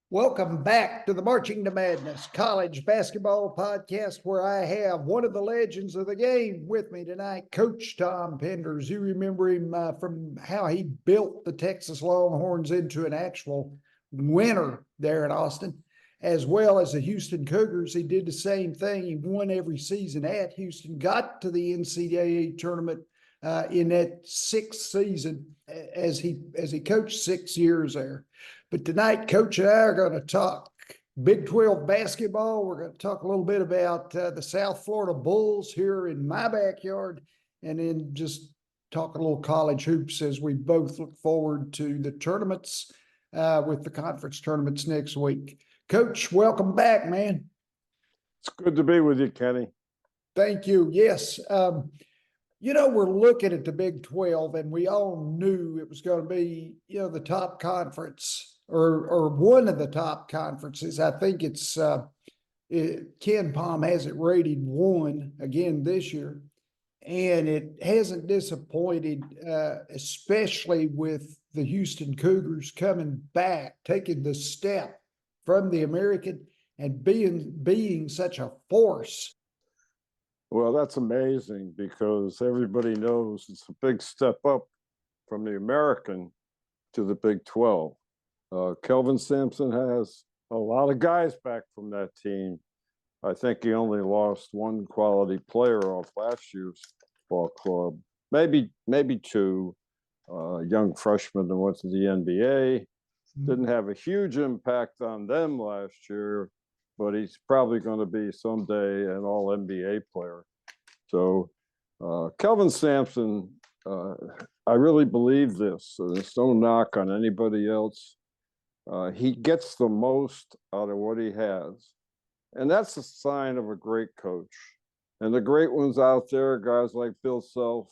Welcome back to the Marching to Madness college basketball podcast, where I have one of the legends of the game with me tonight, Coach Tom Penders. You remember him from how he built the Texas Longhorns into an actual winner there in Austin, as well as the Houston Cougars. He did the same thing. He won every season at Houston, got to the NCAA tournament in that sixth season as he coached 6 years there. But tonight, Coach and I are going to talk Big 12 basketball. We're going to talk a little bit about the South Florida Bulls here in my backyard, and then just talk a little college hoops as we both look forward to the tournaments with the conference tournaments next week. Coach, welcome back, man. It's good to be with you, Kenny. Thank you. Yes. We're looking at the Big 12, and we all knew it was going to be, the top conference or one of the top conferences. I think it's Ken Palm has it rated 1 again this year, and it hasn't disappointed, especially with the Houston Cougars coming back, taking the step from the American and being such a force. Well, that's amazing because everybody knows it's a big step up from the American to the Big 12. Kelvin Sampson has a lot of guys back from that team. I think he only lost one quality player off last year's ball club, maybe two. Young freshmen that went to the NBA. Didn't have a huge impact on them last year, but he's probably going to be someday an all-NBA player. So Kelvin Sampson, I really believe this. So there's no knock on anybody else. He gets the most out of what he has. And that's a sign of a great coach. And the great ones out there, guys like Bill Self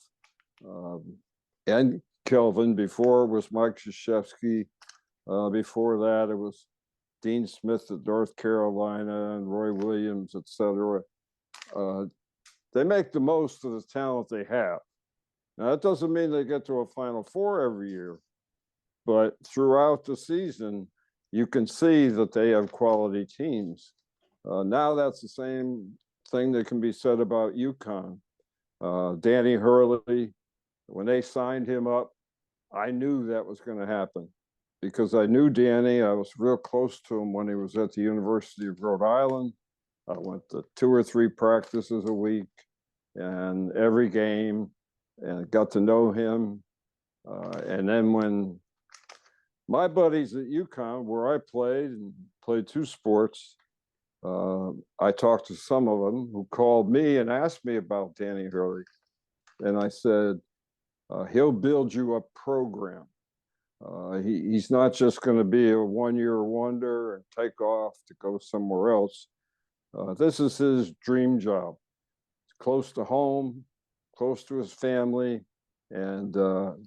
and Kelvin. Before it was Mike Krzyzewski. Before that, it was Dean Smith at North Carolina and Roy Williams, et cetera. They make the most of the talent they have. Now, that doesn't mean they get to a Final Four every year, but throughout the season, you can see that they have quality teams. Now that's the same thing that can be said about UConn. Danny Hurley, when they signed him up, I knew that was going to happen. Because I knew Danny, I was real close to him when he was at the University of Rhode Island. I went to 2 or 3 practices a week and every game, and got to know him. And then when my buddies at UConn, where I played 2 sports, I talked to some of them who called me and asked me about Danny Hurley. And I said, he'll build you a program. He's not just going to be a one-year wonder and take off to go somewhere else. This is his dream job. It's close to home, close to his family, and the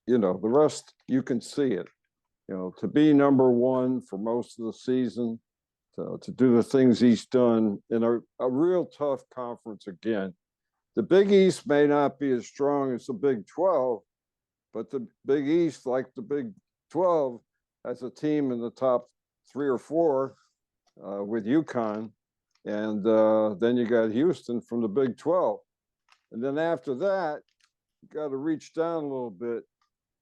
rest, you can see it. To be number 1 for most of the season, to do the things he's done in a real tough conference again. The Big East may not be as strong as the Big 12, but the Big East, like the Big 12, has a team in the top 3 or 4 with UConn. And then you got Houston from the Big 12. And then after that, you got to reach down a little bit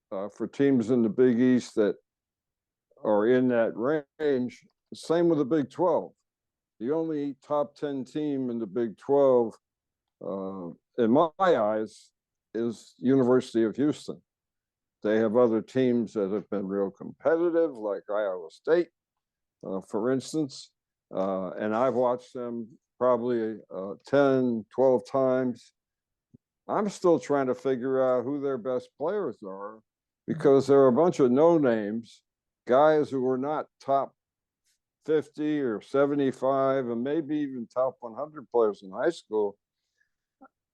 for teams in the Big East that are in that range. Same with the Big 12. The only top 10 team in the Big 12, in my eyes, is University of Houston. They have other teams that have been real competitive, like Iowa State, for instance. And I've watched them probably 10, 12 times. I'm still trying to figure out who their best players are, because there are a bunch of no-names, guys who are not top 50 or 75 and maybe even top 100 players in high school.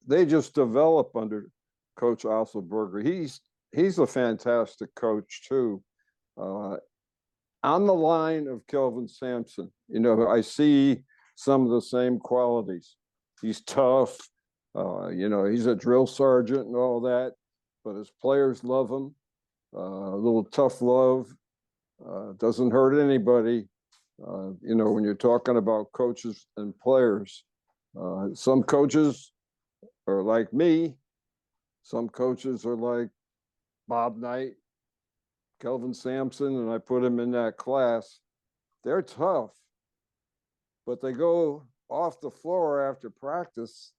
They just develop under Coach Osselberger. He's a fantastic coach too. On the line of Kelvin Sampson, I see some of the same qualities. He's tough, he's a drill sergeant and all that, but his players love him. A little tough love. Doesn't hurt anybody. When you're talking about coaches and players, some coaches are like me. Some coaches are like Bob Knight, Kelvin Sampson, and I put him in that class. They're tough, but they go off the floor after practice.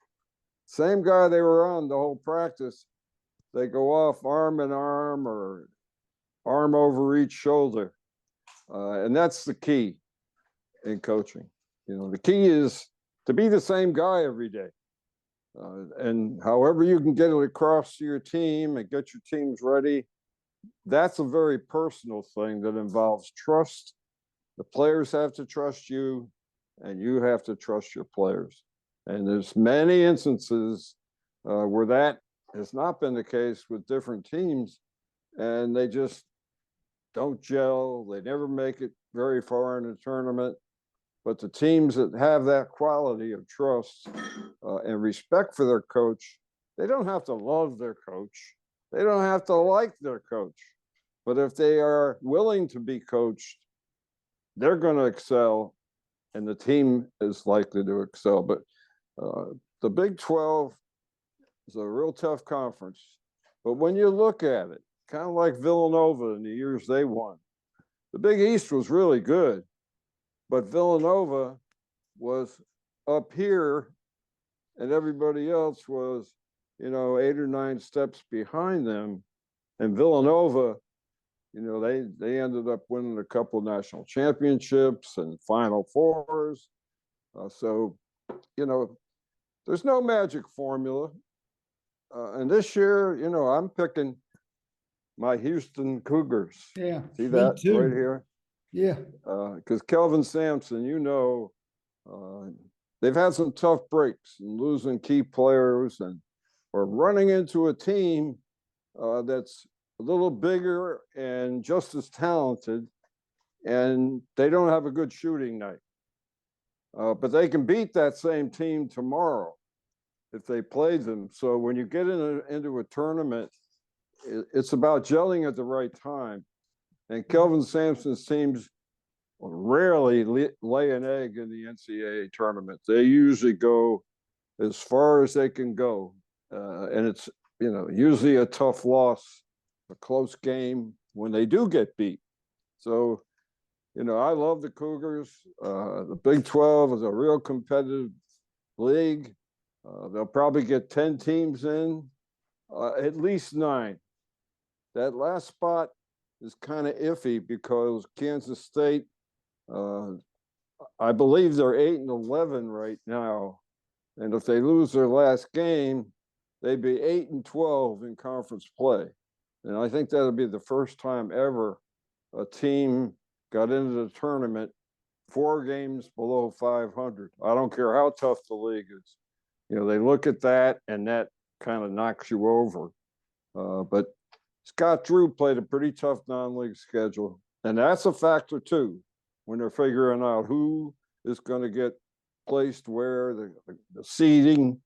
Same guy they were on the whole practice. They go off arm in arm or arm over each shoulder. And that's the key in coaching. The key is to be the same guy every day. And however you can get it across to your team and get your teams ready, that's a very personal thing that involves trust. The players have to trust you, and you have to trust your players. And there's many instances where that has not been the case with different teams, and they just don't gel. They never make it very far in the tournament. But the teams that have that quality of trust and respect for their coach, they don't have to love their coach. They don't have to like their coach. But if they are willing to be coached, they're going to excel, and the team is likely to excel. But the Big 12 is a real tough conference. But when you look at it, kind of like Villanova in the years they won, the Big East was really good. But Villanova was up here, and everybody else was, 8 or 9 steps behind them. And Villanova, they ended up winning a couple of national championships and Final Fours. So, there's no magic formula. And this year, I'm picking my Houston Cougars. Yeah. See that right here? Yeah. Because Kelvin Sampson, they've had some tough breaks and losing key players or running into a team that's a little bigger and just as talented, and they don't have a good shooting night. But they can beat that same team tomorrow if they played them. So when you get into a tournament, it's about gelling at the right time. And Kelvin Sampson's teams rarely lay an egg in the NCAA tournament. They usually go as far as they can go. And it's, usually a tough loss, a close game when they do get beat. So, I love the Cougars. The Big 12 is a real competitive league. They'll probably get 10 teams in, at least 9. That last spot is kind of iffy because Kansas State, I believe they're 8-11 right now. And if they lose their last game, they'd be 8-12 in conference play. And I think that'll be the first time ever a team got into the tournament 4 games below 500. I don't care how tough the league is. They look at that, and that kind of knocks you over. But Scott Drew played a pretty tough non-league schedule, and that's a factor too when they're figuring out who is going to get placed where, the seeding,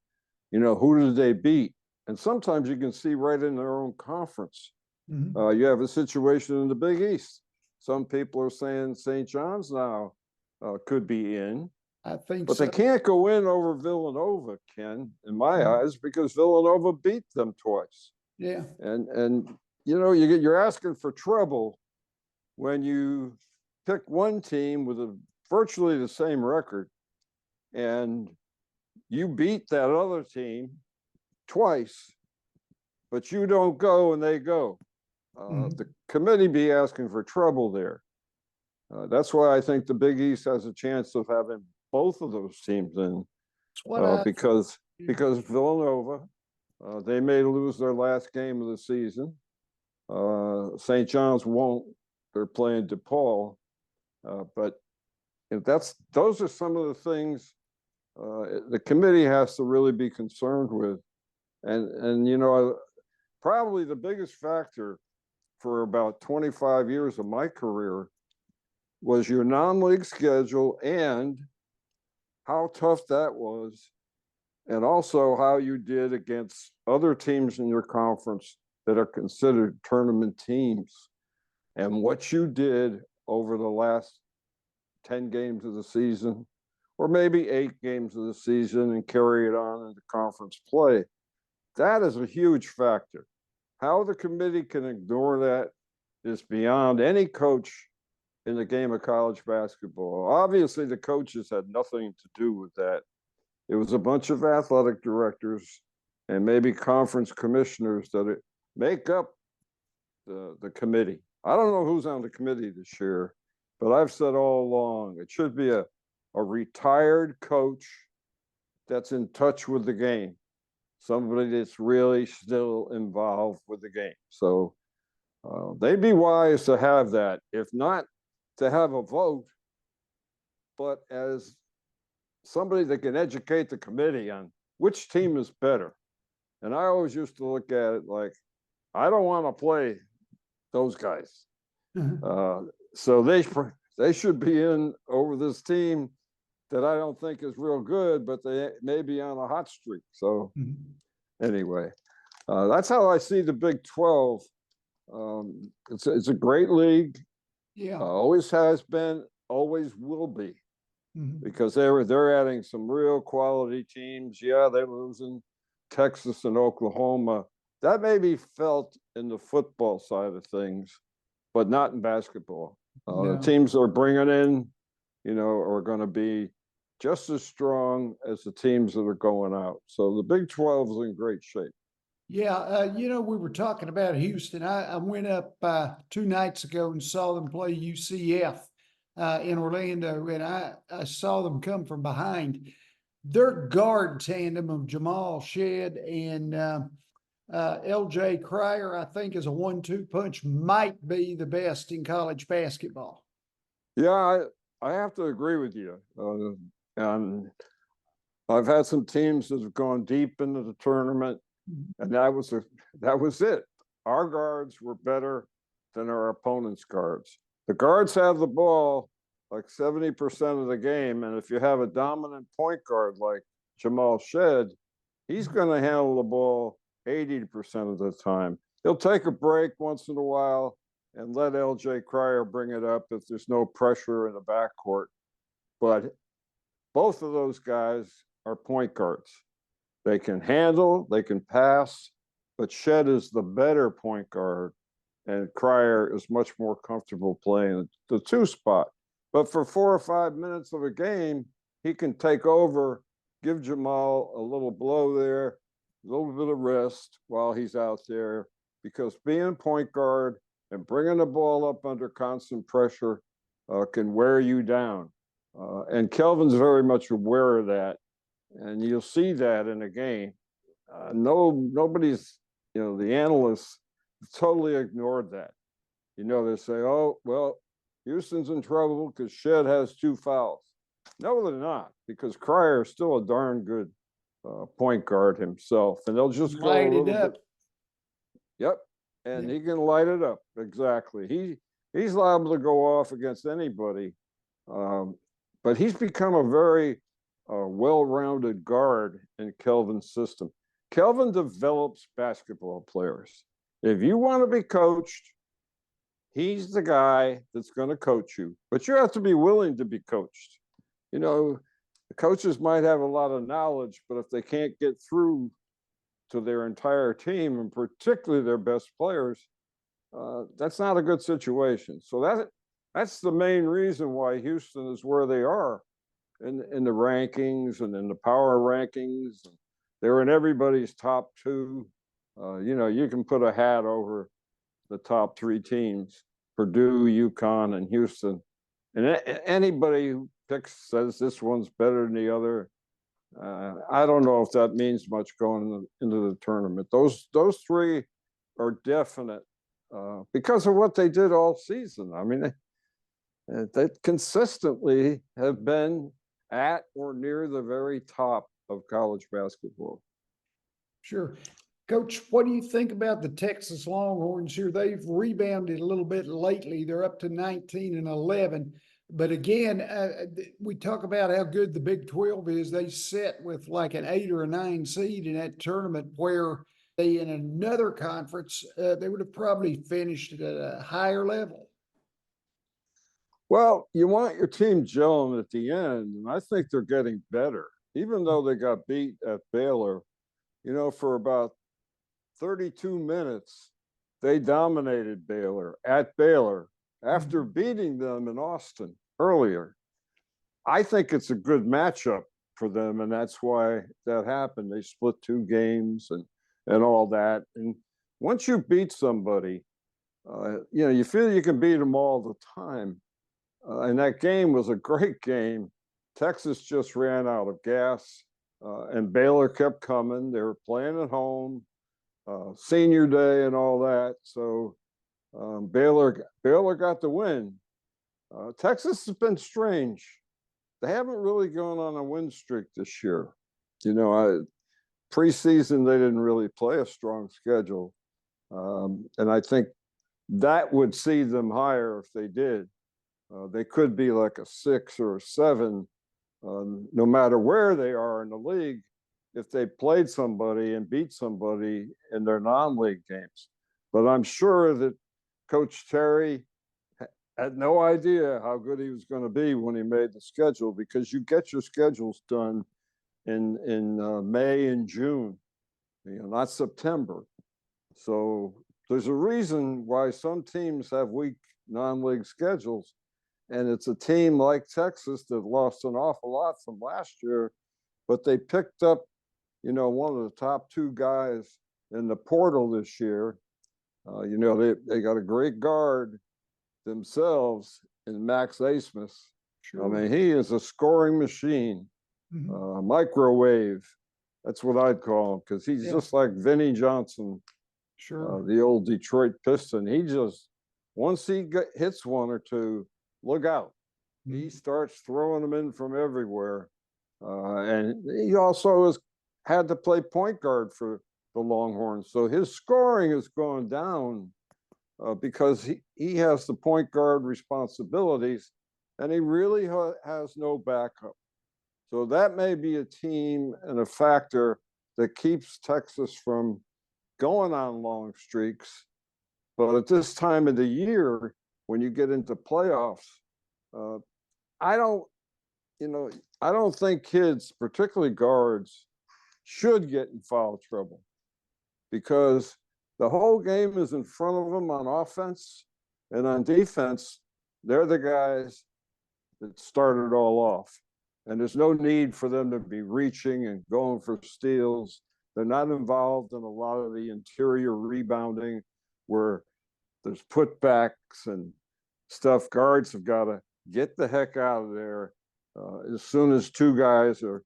who did they beat? And sometimes you can see right in their own conference. Mm-hmm. You have a situation in the Big East. Some people are saying St. John's now could be in. I think but so. They can't go in over Villanova, Ken, in my eyes, because Villanova beat them twice. Yeah. And you're asking for trouble when you pick one team with virtually the same record, and you beat that other team twice, but you don't go and they go. The committee be asking for trouble there. That's why I think the Big East has a chance of having both of those teams in, because Villanova, they may lose their last game of the season. St. John's won't. They're playing DePaul. But those are some of the things the committee has to really be concerned with. And probably the biggest factor for about 25 years of my career was your non-league schedule and how tough that was, and also how you did against other teams in your conference that are considered tournament teams. and what you did over the last 10 games of the season, or maybe 8 games of the season, and carry it on into conference play. That is a huge factor. How the committee can ignore that is beyond any coach in the game of college basketball. Obviously, the coaches had nothing to do with that. It was a bunch of athletic directors and maybe conference commissioners that make up the committee. I don't know who's on the committee this year, but I've said all along, it should be a retired coach that's in touch with the game, somebody that's really still involved with the game. So they'd be wise to have that, if not to have a vote, but as somebody that can educate the committee on which team is better. And I always used to look at it like, I don't want to play those guys. So they should be in over this team that I don't think is real good, but they may be on a hot streak. So anyway, that's how I see the Big 12. It's a great league. Yeah. Always has been, always will be, because they're adding some real quality teams. Yeah, they're losing Texas and Oklahoma. That may be felt in the football side of things, but not in basketball. The teams they're bringing in, are going to be just as strong as the teams that are going out. So the Big 12 is in great shape. Yeah, we were talking about Houston. I went up 2 nights ago and saw them play UCF in Orlando, and I saw them come from behind. Their guard tandem of Jamal Shedd and LJ Cryer, I think, is a 1-2 punch, might be the best in college basketball. Yeah, I have to agree with you. And I've had some teams that have gone deep into the tournament, and that was it. Our guards were better than our opponents' guards. The guards have the ball like 70% of the game, and if you have a dominant point guard like Jamal Shedd, he's going to handle the ball 80% of the time. He'll take a break once in a while and let LJ Cryer bring it up if there's no pressure in the backcourt. But both of those guys are point guards. They can handle, they can pass, but Shedd is the better point guard, and Cryer is much more comfortable playing the 2 spot. But for 4 or 5 minutes of a game, he can take over, give Jamal a little blow there, a little bit of rest while he's out there, because being point guard and bringing the ball up under constant pressure can wear you down. And Kelvin's very much aware of that. And you'll see that in a game. Nobody's, the analysts totally ignored that. They say, oh, well, Houston's in trouble because Shedd has 2 fouls. No, they're not, because Cryer is still a darn good point guard himself. And they'll just go a little bit. Yep. And he can light it up. Exactly. He's liable to go off against anybody. But he's become a very well-rounded guard in Kelvin's system. Kelvin develops basketball players. If you want to be coached, he's the guy that's going to coach you. But you have to be willing to be coached. The coaches might have a lot of knowledge, but if they can't get through to their entire team, and particularly their best players, that's not a good situation. So that's the main reason why Houston is where they are in the rankings and in the power rankings. They're in everybody's top 2. You can put a hat over the top 3 teams: Purdue, UConn, and Houston. And anybody who says this one's better than the other, I don't know if that means much going into the tournament. Those 3 are definite because of what they did all season. I mean, they consistently have been at or near the very top of college basketball. Sure. Coach, what do you think about the Texas Longhorns here? They've rebounded a little bit lately. They're up to 19-11. But again, we talk about how good the Big 12 is. They sit with like an 8 or a 9 seed in that tournament, where they, in another conference, they would have probably finished at a higher level. Well, you want your team gelling at the end, and I think they're getting better. Even though they got beat at Baylor, for about 32 minutes, they dominated Baylor at Baylor after beating them in Austin earlier. I think it's a good matchup for them, and that's why that happened. They split 2 games and all that. And once you beat somebody, you feel you can beat them all the time. And that game was a great game. Texas just ran out of gas, and Baylor kept coming. They were playing at home, senior day and all that. So Baylor got the win. Texas has been strange. They haven't really gone on a win streak this year. Preseason, they didn't really play a strong schedule. And I think that would see them higher if they did. They could be like a 6 or a 7, no matter where they are in the league, if they played somebody and beat somebody in their non-league games. But I'm sure that Coach Terry had no idea how good he was going to be when he made the schedule, because you get your schedules done in May and June, not September. So there's a reason why some teams have weak non-league schedules, and it's a team like Texas that lost an awful lot from last year, but they picked up, one of the top 2 guys in the portal this year. They got a great guard themselves in Max Asmus. Sure. I mean, he is a scoring machine, microwave. That's what I'd call him, because he's just like Vinnie Johnson, the old Detroit Piston. He just, once he hits 1 or 2, look out. He starts throwing them in from everywhere. And he also has had to play point guard for the Longhorns. So his scoring has gone down because he has the point guard responsibilities, and he really has no backup. So that may be a team and a factor that keeps Texas from going on long streaks. But at this time of the year, when you get into playoffs, I don't think kids, particularly guards, should get in foul trouble, because the whole game is in front of them on offense, and on defense, they're the guys that started it all off. And there's no need for them to be reaching and going for steals. They're not involved in a lot of the interior rebounding where there's putbacks and stuff. Guards have got to get the heck out of there as soon as 2 guys are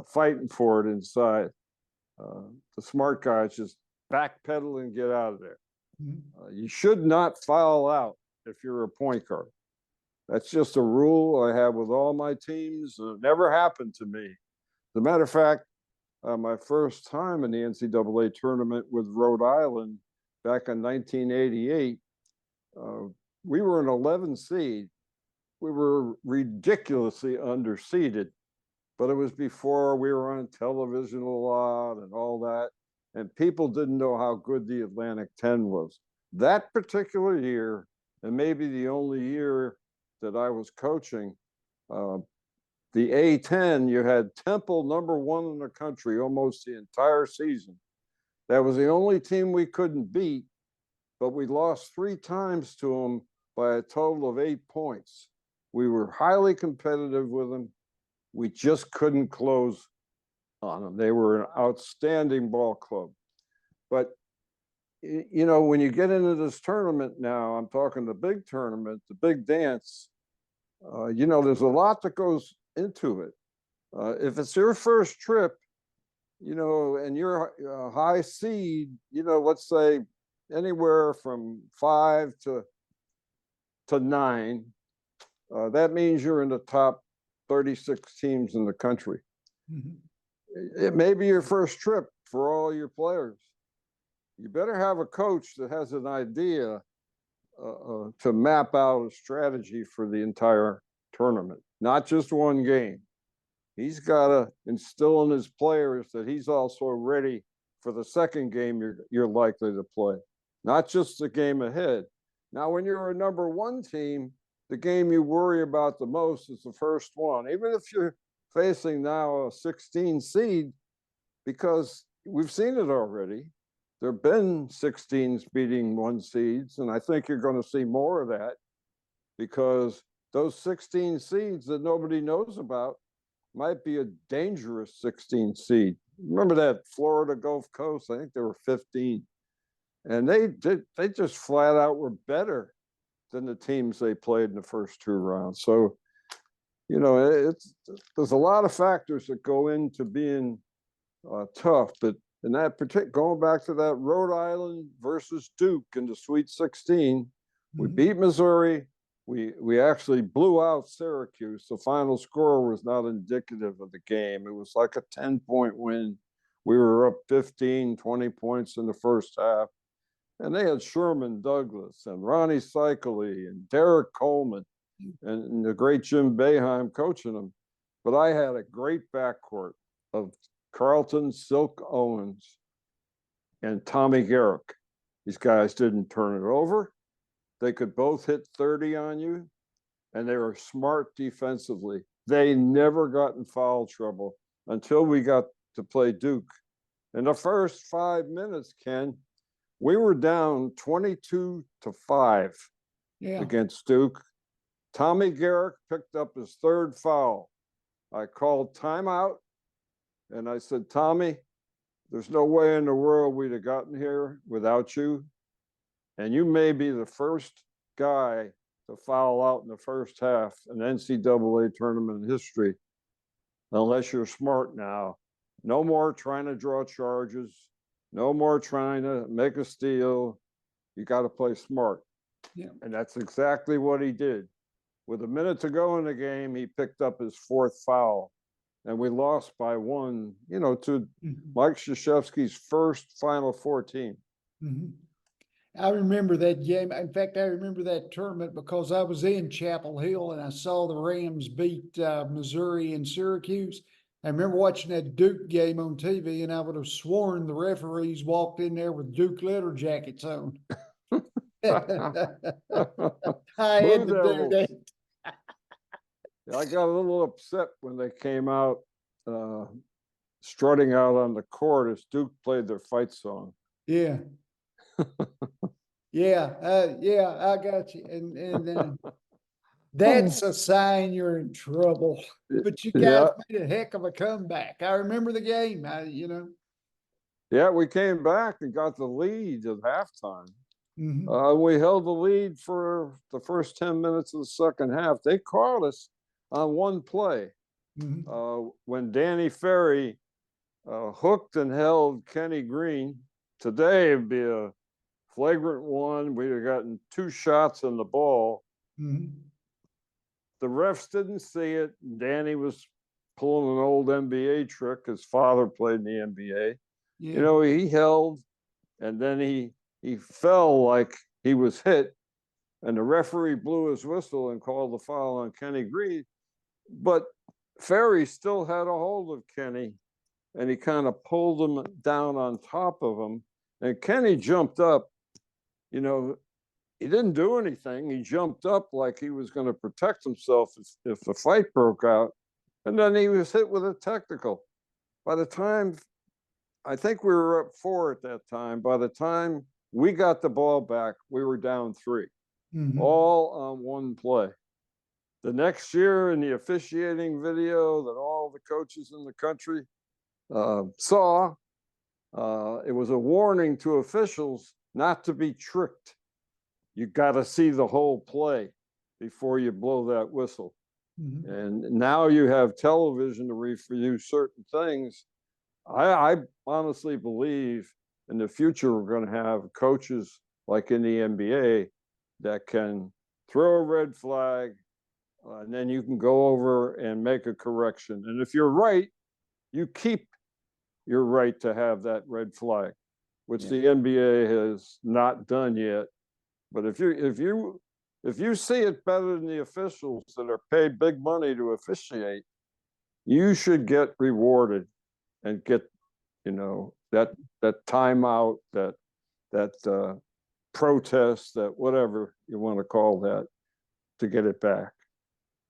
fighting for it inside. The smart guys just backpedal and get out of there. You should not foul out if you're a point guard. That's just a rule I have with all my teams. It never happened to me. As a matter of fact, my first time in the NCAA tournament with Rhode Island back in 1988, we were an 11 seed. We were ridiculously underseeded, but it was before we were on television a lot and all that, and people didn't know how good the Atlantic 10 was. That particular year, and maybe the only year that I was coaching, the A10, you had Temple #1 in the country almost the entire season. That was the only team we couldn't beat, but we lost 3 times to them by a total of 8 points. We were highly competitive with them. We just couldn't close on them. They were an outstanding ball club. But, when you get into this tournament now, I'm talking the big tournament, the big dance, there's a lot that goes into it. If it's your first trip, and you're a high seed, let's say anywhere from 5 to 9, that means you're in the top 36 teams in the country. It may be your first trip for all your players. You better have a coach that has an idea to map out a strategy for the entire tournament, not just one game. He's got to instill in his players that he's also ready for the second game you're likely to play, not just the game ahead. Now, when you're a #1 team, the game you worry about the most is the first one, even if you're facing now a 16 seed, because we've seen it already. There have been 16s beating 1 seeds, and I think you're going to see more of that because those 16 seeds that nobody knows about might be a dangerous 16 seed. Remember that Florida Gulf Coast? I think they were 15. And they just flat out were better than the teams they played in the first 2 rounds. So, there's a lot of factors that go into being tough. But in that particular, going back to that Rhode Island versus Duke in the Sweet 16, we beat Missouri. We actually blew out Syracuse. The final score was not indicative of the game. It was like a 10-point win. We were up 15, 20 points in the first half. And they had Sherman Douglas and Ronnie Cycli and Derek Coleman and the great Jim Boeheim coaching them. But I had a great backcourt of Carlton Silk Owens and Tommy Garrick. These guys didn't turn it over. They could both hit 30 on you, and they were smart defensively. They never got in foul trouble until we got to play Duke. In the first 5 minutes, Ken, we were down 22-5 against Duke. Tommy Garrick picked up his 3rd foul. I called timeout, and I said, Tommy, there's no way in the world we'd have gotten here without you. And you may be the first guy to foul out in the first half in NCAA tournament history, unless you're smart now. No more trying to draw charges. No more trying to make a steal. You got to play smart. Yeah. And that's exactly what he did. With a minute to go in the game, he picked up his 4th foul. And we lost by 1, to Mike Krzyzewski's first Final Four team. I remember that game. In fact, I remember that tournament because I was in Chapel Hill and I saw the Rams beat Missouri and Syracuse. I remember watching that Duke game on TV, and I would have sworn the referees walked in there with Duke letter jackets on. I had to do that. I got a little upset when they came out strutting out on the court as Duke played their fight song. Yeah. Yeah, I got you. And that's a sign you're in trouble. But you guys made a heck of a comeback. I remember the game. Yeah, we came back and got the lead at halftime. We held the lead for the first 10 minutes of the second half. They caught us on one play when Danny Ferry hooked and held Kenny Green. Today it'd be a flagrant one. We'd have gotten 2 shots on the ball. The refs didn't see it. Danny was pulling an old NBA trick. His father played in the NBA. Yeah. He held, and then he fell like he was hit, and the referee blew his whistle and called the foul on Kenny Green. But Ferry still had a hold of Kenny, and he kind of pulled him down on top of him. And Kenny jumped up. He didn't do anything. He jumped up like he was going to protect himself if the fight broke out. And then he was hit with a technical. By the time, I think we were up 4 at that time. By the time we got the ball back, we were down 3, all on one play. The next year in the officiating video that all the coaches in the country saw, it was a warning to officials not to be tricked. You got to see the whole play before you blow that whistle. And now you have television to review certain things. I honestly believe in the future we're going to have coaches like in the NBA that can throw a red flag, and then you can go over and make a correction. And if you're right, you keep your right to have that red flag, which the NBA has not done yet. But if you see it better than the officials that are paid big money to officiate, you should get rewarded and get, that timeout, that protest, that whatever you want to call that. to get it back.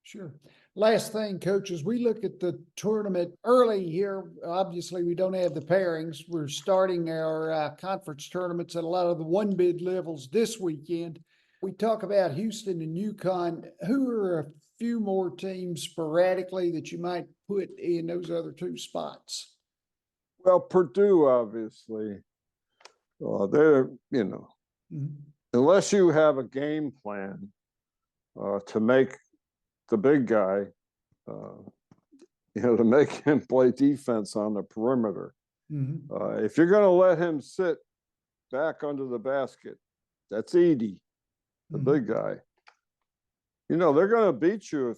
Sure. Last thing, Coach, as we look at the tournament early here, obviously we don't have the pairings. We're starting our conference tournaments at a lot of the one bid levels this weekend. We talk about Houston and UConn. Who are a few more teams sporadically that you might put in those other two spots? Well, Purdue, obviously, they're, unless you have a game plan to make the big guy, to make him play defense on the perimeter. If you're going to let him sit back under the basket, that's Edey, the big guy. They're going to beat you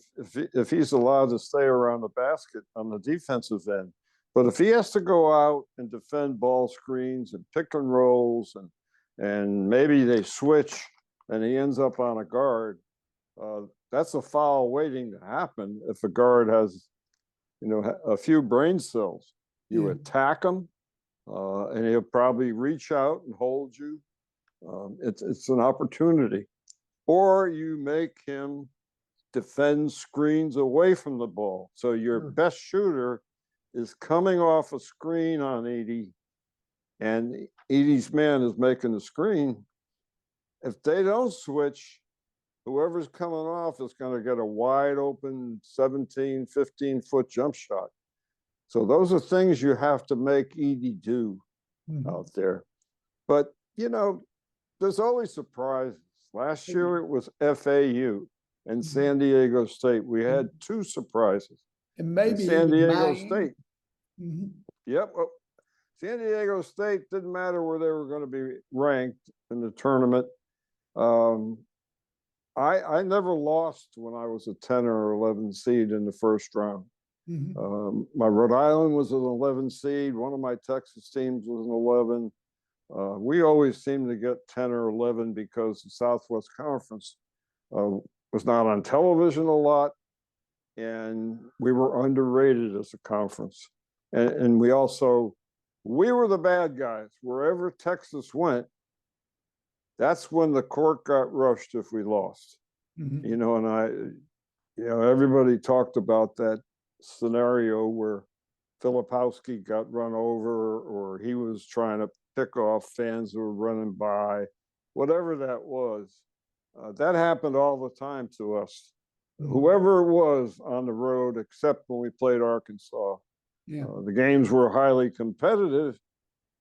if he's allowed to stay around the basket on the defensive end. But if he has to go out and defend ball screens and pick and rolls and maybe they switch and he ends up on a guard, that's a foul waiting to happen if a guard has, a few brain cells. You attack him, and he'll probably reach out and hold you. It's an opportunity. Or you make him defend screens away from the ball. So your best shooter is coming off a screen on Edey, and Edey's man is making the screen. If they don't switch, whoever's coming off is going to get a wide open 17, 15-foot jump shot. So those are things you have to make Edey do out there. But, there's always surprises. Last year it was FAU and San Diego State. We had two surprises. And maybe San Diego State. Yep. Well, San Diego State didn't matter where they were going to be ranked in the tournament. I never lost when I was a 10 or 11 seed in the first round. My Rhode Island was an 11 seed. One of my Texas teams was an 11. We always seemed to get 10 or 11 because the Southwest Conference was not on television a lot, and we were underrated as a conference. And we were the bad guys. Wherever Texas went, that's when the court got rushed if we lost. And everybody talked about that scenario where Filipowski got run over, or he was trying to pick off fans who were running by, whatever that was. That happened all the time to us. Whoever it was on the road, except when we played Arkansas. The games were highly competitive,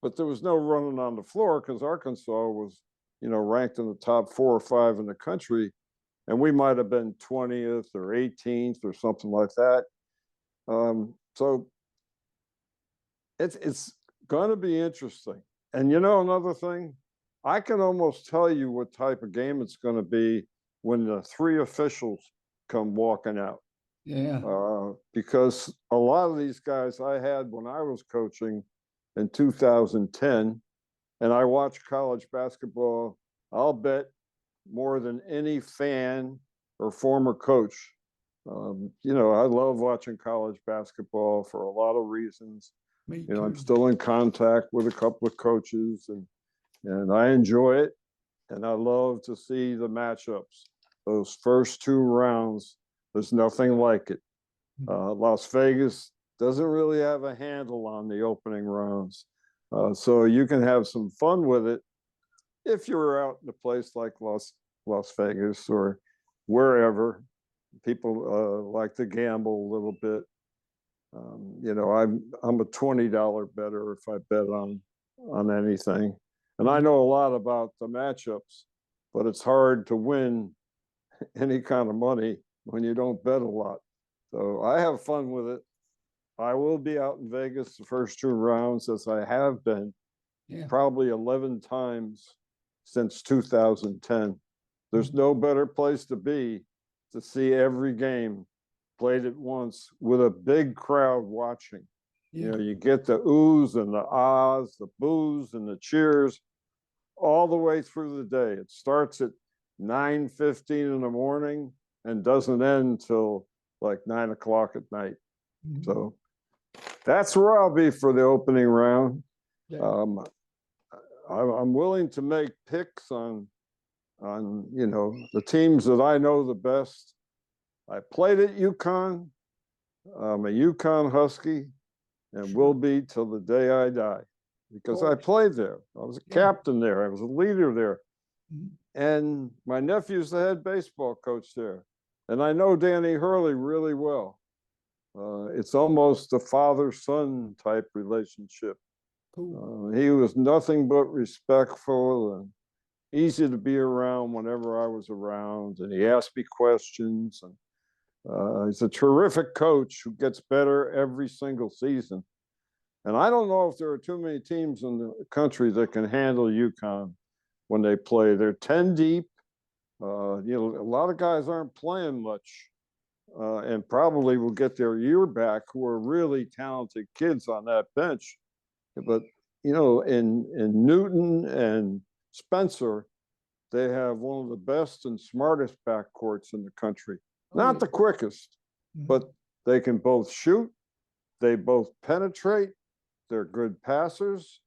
but there was no running on the floor because Arkansas was, ranked in the top 4 or 5 in the country, and we might have been 20th or 18th or something like that. So it's going to be interesting. And another thing, I can almost tell you what type of game it's going to be when the 3 officials come walking out. Because a lot of these guys I had when I was coaching in 2010, and I watched college basketball, I'll bet more than any fan or former coach. I love watching college basketball for a lot of reasons. I'm still in contact with a couple of coaches, and I enjoy it. And I love to see the matchups. Those first 2 rounds, there's nothing like it. Las Vegas doesn't really have a handle on the opening rounds. So you can have some fun with it if you're out in a place like Las Vegas or wherever. People like to gamble a little bit. I'm a $20 bettor if I bet on anything. And I know a lot about the matchups, but it's hard to win any kind of money when you don't bet a lot. So I have fun with it. I will be out in Vegas the first 2 rounds, as I have been probably 11 times since 2010. There's no better place to be to see every game played at once with a big crowd watching. You get the oohs and the ahs, the boos and the cheers all the way through the day. It starts at 9:15 in the morning and doesn't end till like 9 o'clock at night. So that's where I'll be for the opening round. I'm willing to make picks on on, the teams that I know the best. I played at UConn. I'm a UConn Husky and will be till the day I die because I played there. I was a captain there. I was a leader there. And my nephew's the head baseball coach there. And I know Danny Hurley really well. It's almost a father-son type relationship. Cool. He was nothing but respectful and easy to be around whenever I was around. And he asked me questions. And he's a terrific coach who gets better every single season. And I don't know if there are too many teams in the country that can handle UConn when they play. They're 10 deep. A lot of guys aren't playing much and probably will get their year back who are really talented kids on that bench. But, in Newton and Spencer, they have one of the best and smartest backcourts in the country. Not the quickest, but they can both shoot. They both penetrate. They're good passers.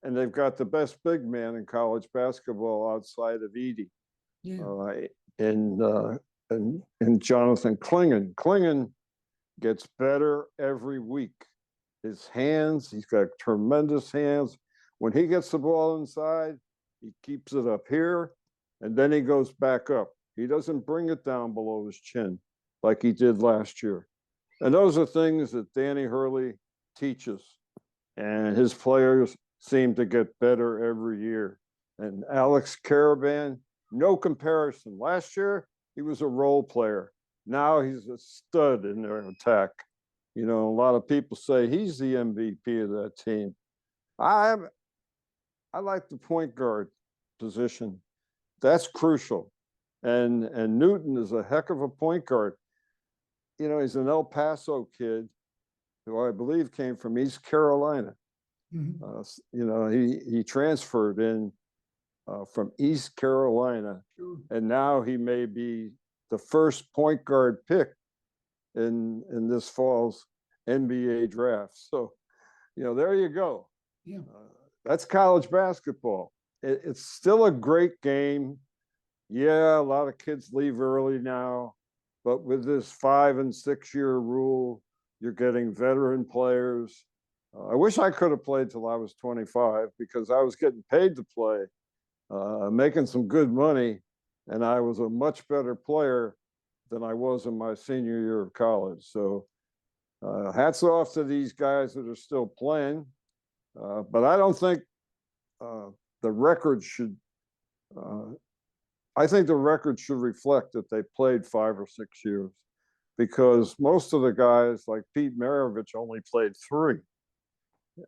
And they've got the best big man in college basketball outside of Edey. And Jonathan Klingon. Klingon gets better every week. His hands, he's got tremendous hands. When he gets the ball inside, he keeps it up here, and then he goes back up. He doesn't bring it down below his chin like he did last year. And those are things that Danny Hurley teaches. And his players seem to get better every year. And Alex Caravan, no comparison. Last year, he was a role player. Now he's a stud in their attack. A lot of people say he's the MVP of that team. I like the point guard position. That's crucial. And Newton is a heck of a point guard. He's an El Paso kid who I believe came from East Carolina. He transferred in from East Carolina, and now he may be the first point guard pick in this fall's NBA draft. So, there you go. That's college basketball. It's still a great game. Yeah, a lot of kids leave early now, but with this 5- and 6-year rule, you're getting veteran players. I wish I could have played till I was 25 because I was getting paid to play, making some good money, and I was a much better player than I was in my senior year of college. So hats off to these guys that are still playing. But I don't think the record should, I think the record should reflect that they played 5 or 6 years, because most of the guys like Pete Maravich only played 3.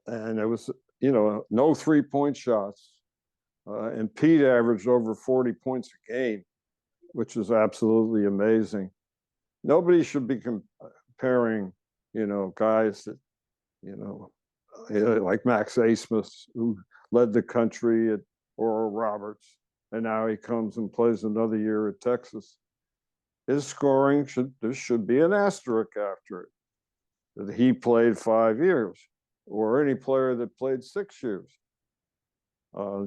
And it was, no 3-point shots. And Pete averaged over 40 points a game, which is absolutely amazing. Nobody should be comparing, guys that, like Max Asmus, who led the country at Oral Roberts, and now he comes and plays another year at Texas. His scoring there should be an asterisk after it, that he played 5 years, or any player that played 6 years.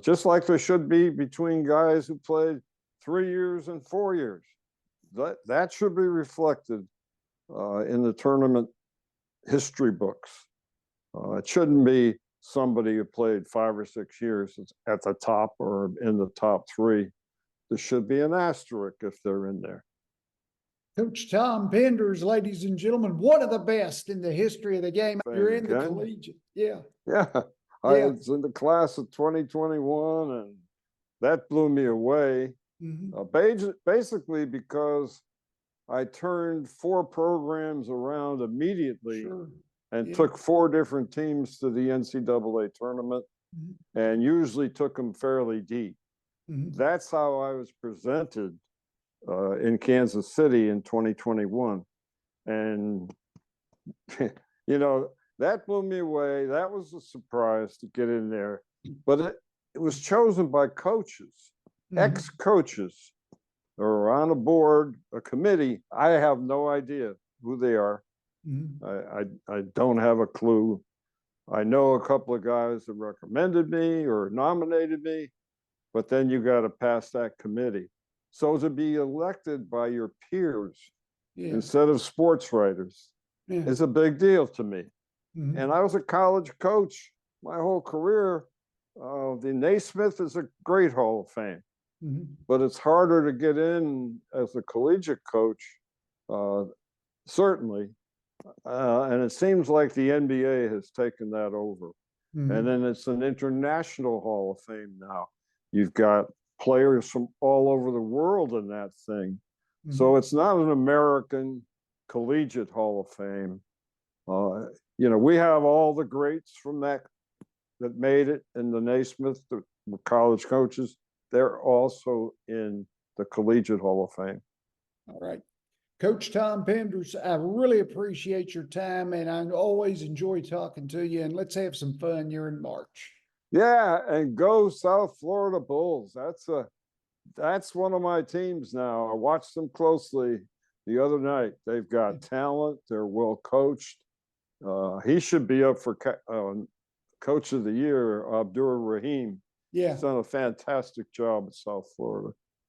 Just like there should be between guys who played 3 years and 4 years. That should be reflected in the tournament history books. It shouldn't be somebody who played 5 or 6 years at the top or in the top 3. There should be an asterisk if they're in there. Coach Tom Penders, ladies and gentlemen, one of the best in the history of the game. You're in the collegiate. Yeah. I was in the class of 2021, and that blew me away. Basically because I turned 4 programs around immediately and took 4 different teams to the NCAA tournament, and usually took them fairly deep. That's how I was presented in Kansas City in 2021. And, that blew me away. That was a surprise to get in there. But it was chosen by coaches, ex-coaches, or on a board, a committee. I have no idea who they are. I don't have a clue. I know a couple of guys that recommended me or nominated me, but then you got to pass that committee. So to be elected by your peers Yeah. instead of sports writers Yeah. is a big deal to me. Mhm. And I was a college coach my whole career. The Naismith is a great Hall of Fame, Mhm. but it's harder to get in as a collegiate coach, certainly. And it seems like the NBA has taken that over. Mhm. And then it's an international Hall of Fame now. You've got players from all over the world in that thing. Mhm. So it's not an American collegiate Hall of Fame. We have all the greats from that made it in the Naismith, the college coaches. They're also in the Collegiate Hall of Fame. All right. Coach Tom Penders, I really appreciate your time, and I always enjoy talking to you. And let's have some fun here in March. Yeah, and go South Florida Bulls. That's one of my teams now. I watched them closely the other night. They've got talent. They're well coached. He should be up for Coach of the Year, Abdur Rahim. Yeah. He's done a fantastic job at South Florida.